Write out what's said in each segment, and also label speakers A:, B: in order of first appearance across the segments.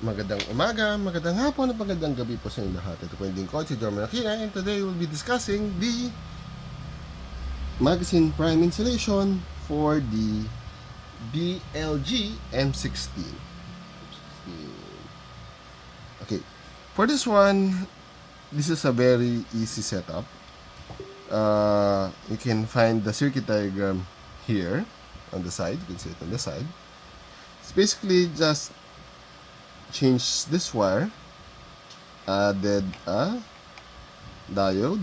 A: Magandang umaga, magandang hapon, at magandang gabi po sa inyo lahat. Ito po yung lingkod, si Jorman Aquina, and today we'll be discussing the magazine prime insulation for the BLG M16. Okay, for this one, this is a very easy setup. You can find the circuit diagram here on the side. You can see it on the side. It's basically just change this wire, added a diode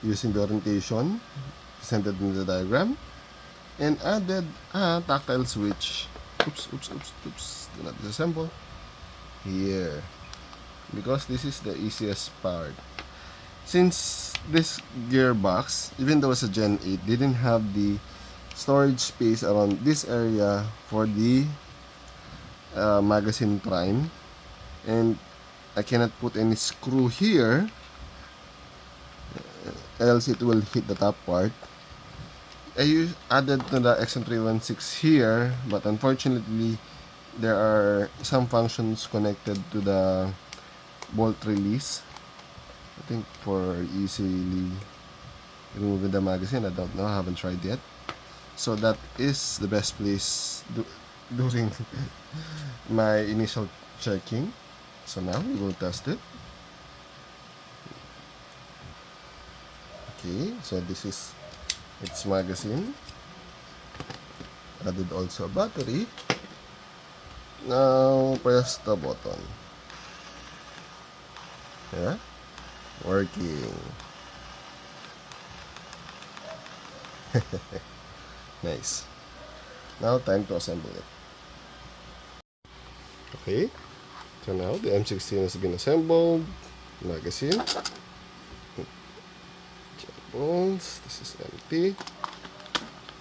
A: using the orientation presented in the diagram, and added a tactile switch. Oops, do not disassemble here, because this is the easiest part. Since this gearbox, even though it's a Gen 8, didn't have the storage space around this area for the magazine prime, and I cannot put any screw here, else it will hit the top part. I added to the XM316 here, but unfortunately there are some functions connected to the bolt release, I think, for easily removing the magazine. I don't know, I haven't tried yet. So that is the best place during my initial checking. So now we will test it. Okay, so this is its magazine. Added also a battery. Now press the button. Yeah, working. Nice. Now time to assemble it. Okay, so now the M16 has been assembled. Magazine, bolts, this is empty.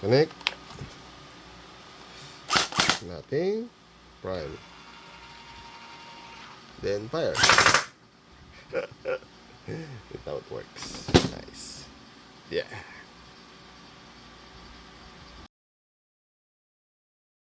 A: Connect. Nothing. Prime. Then fire. That's how it works. Nice. Yeah.